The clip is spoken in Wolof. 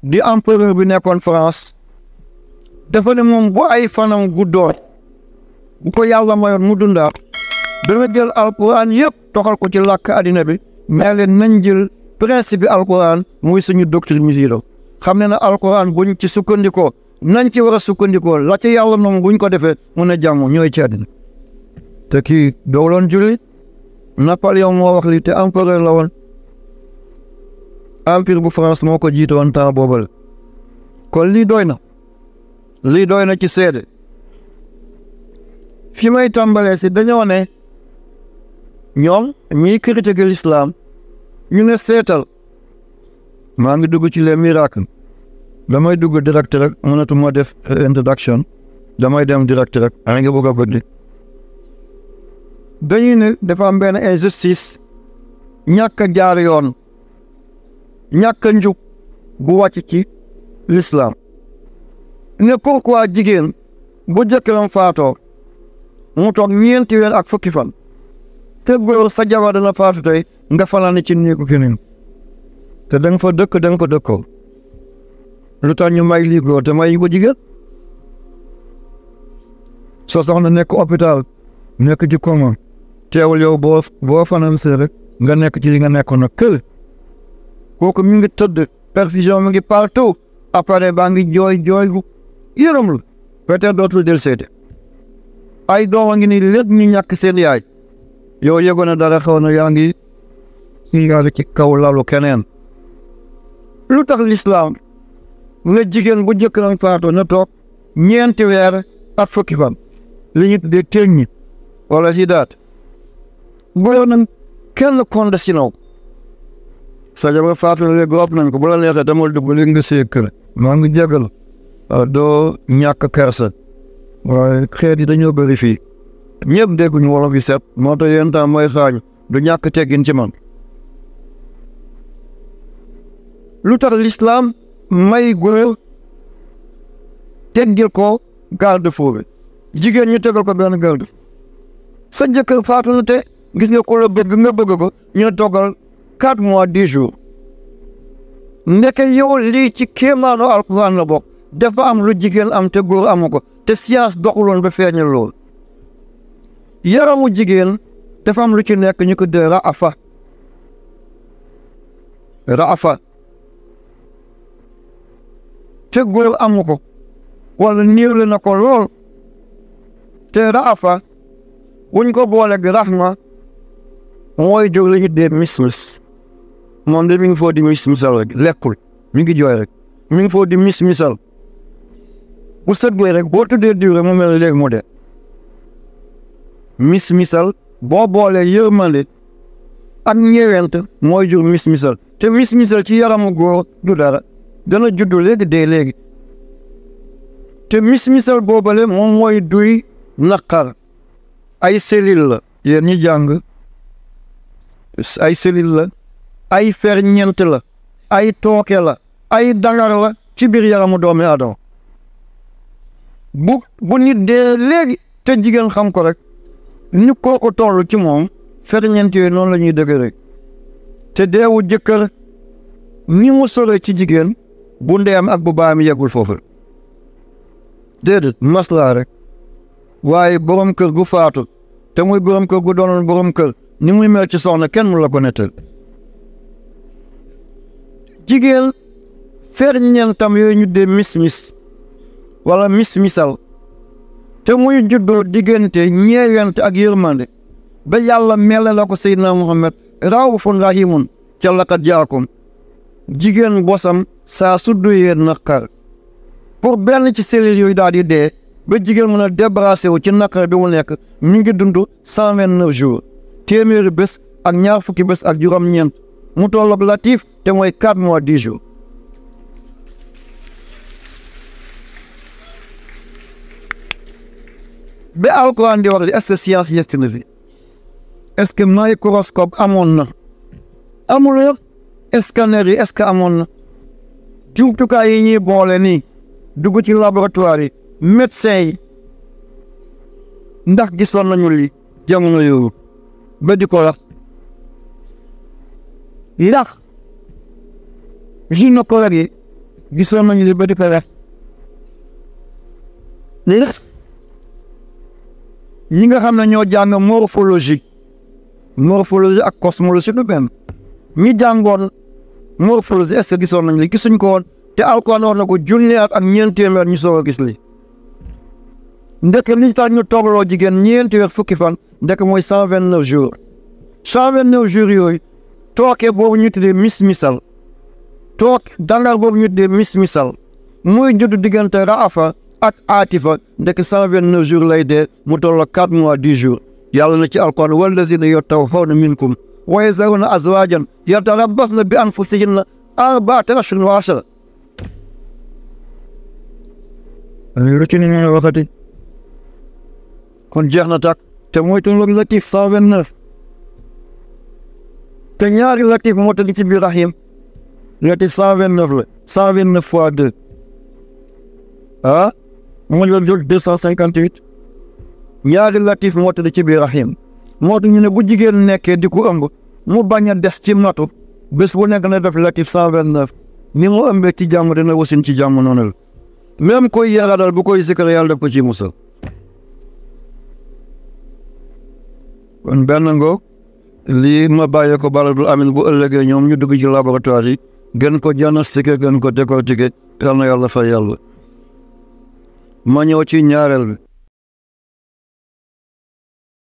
di empereur bi nekkoon France dafa ne moom bu ay fanam guddoon bu ko yàlla mayoon mu dundaat dana jël alquran yëpp toxal ko ci làkk àddina bi mais leen nañ jël principe bi alquran muy suñu doctrine musulmane xam ne na alquran buñ ci sukkandikoo nañ ci war a sukkandikoo la ci yàlla moom buñ ko defee mun a jàmm ñooy ci àddina te kii dooloon julli Napoléon moo wax li te empereur la woon empire bu France moo ko jiite woon temps boobale kon lii doy na ci seede fi may tàmbalee si dañoo ne ñoom ñiy critiquer l'islam ñu ne seetal maa ngi dugg ci les miracles damay dugg direct rek mënatuma def introduction damay dem direct rek maa ngi bëgg a bëgg dañuy ne dafa am benn injustice ñàkk a jaar yoon ñàkk a njub bu wàcc ci l'islam ne pourquoi jigéen bu jëkkëram faatoo mu toog ñeenti weer ak fukki fan te góor sa jabar dana faatu tey nga fanaan ci néegu keneen te da nga fa dëkk da nga ko dëkkoo lu tax ñu may lii góor te may ko jigéen soo soxna nekk hôpital nekk ci coma teewul yow boo fanaan see rek nga nekk ci li nga nekkoon nag kër kooku mi ngi tëdd perfusion mi ngi partout appareil baa ngi jooy gu yërëm lu peut-être dootul del seete ay doom a ngi ni lépp ñu ñàkk seen yaay yow yëgoon na dara xaw na yaa ngi ci kaw lalu keneen lu tax l'islam nga jigéen bu jëkkëram faatoo na toog ñeenti weer ak fukki fan li ñu tuddee teññi wala hidaat góor nag kenn conditionnel sa jabar faatu na léegi góob nañ ko bu la neexee demal dugg léegi nga see kër maa ngi jégal doo ñàkk kersa waaye xeet yi dañoo bëri fii ñëpp dégguñu wolof yi set moo tax yéen tam mooy xaañu du ñàkk teggin ci man lu tax l'islam may góor teggil ko garde-fou bi jigéen ñu tegal ko benn garde sa jëkkër faatu na te gis nga ko la bëgg nga bëgg ko ñu toggal 4 mois 10 jours ndeke yow lii ci kéemaanu alquran la bokk dafa am lu jigéen am te góor amu ko te science doxuloon ba feeñal lool yaramu jigéen dafa am lu ci nekk ñu ko dee raafa te góor amu ko wala néewle na ko lool te raafa wuñ ko booleeg raxma mooy jóg la ñu dee mis moom de mi ngi foo di misal rek lekkul mi ngi jooy rek mi ngi foo di misal bu sëggee rek boo tuddee diw rek mu mel ne léegi mu dee misal boo boolee yërmande ak ñeewent mooy jur misal te misal ci yaramu góor du dara dana juddu léegi dee léegi te misal boobale moom mooy duy naqar ay selil la yéen ñi jàng ay selil la ay ferñeent la ay tooke la ay dangar la ci biir yaramu doomi aadama bu nit dee léegi te jigéen xam ko rek ni kooku toll ci moom ferñeent yooyu noonu la ñuy dëgëre te deewu jëkkër ni mu sore ci jigéen bu ndeyam ak bu baayam yeggul foofu déedéet maslaa rek waaye borom kër gu faatu te muy borom kër gu doonoon borom kër ni muy mel ci soxna kenn mu la ko nettal jigéen ferñeentam yooyu ñu dee mis wala misal te muy juddoo diggante ñeewante ak yërmande ba yàlla mel la ko Seydina Muhammad raawufun rahimun ca laqad jaakum jigéen bosam saa su duyee naqar pour benn ci cellules yooyu daal di dee ba jigéen mën a débarrassé wu ci naqar bi mu nekk mi ngi dund 129 jours téeméeri bés ak ñaar fukki bés ak juróom-ñeent mu tolloog latif te mooy 4 mois 10 jours ba alquran di wax li est-ce que science yegg na fi est-ce que microscope amoon na amul yëpp scanner yi est-ce que amoon na jumtukaay yi ñuy boole nii dugg ci laboratoire yi médecin yi ndax gisoon nañu li jamono yooyu ba di ko wax ndax gynécologue yi gisoon nañu li ba di ko def lii def ñi nga xam ne ñoo jàng morphologie ak cosmologie du benn ñi jàngoon morphologie est-ce que gisoon nañ li gisuñ ko woon te Alxuraan wax na ko junni at ak ñeenti téeméer ñu soog a gis li ndek li tax ñu toogloo jigéen ñeenti weer fukki fan ndek mooy 129 jours 129 jours yooyu tooke boobu ñu tuddee misal dangar boobu ñu tuddee misal muy judd diggante Raafa ak Aatifa ndek 129 jours lay dee mu tolloo 4 mois 10 jours yàlla na ci Alxuraan wallaziina yatawaffawna minkum wa yazaruna azwaajan yatarabbasna bi anfusihinna arba'ata ashhurin wa ashra. lu ci ni ñu waxati kon jeex na tàkk te mooy tolloog latif 129 te ñaari latif moo tëdd ci biir rahim latif 129 la 129 fois 2 moo la jot 258 ñaari latif moo tëdd ci biir rahim moo tax ñu ne bu jigéen nekkee di ko ëmb mu bañ a des ci matu bés bu nekk na def latif 129 ni mu ëmbee ci jàmm dina wasin ci jàmm noonu la même koy yaradal bu koy sikkar yàlla def ko ci musal kon benn ngoog lii ma bàyyee ko baladul amin bu ëllëgee ñoom ñu dugg ci laboratoire yi gën ko diagnostiquer gën ko décortiquer yal na yàlla fay yàlla ma ñëw ci ñaareel bi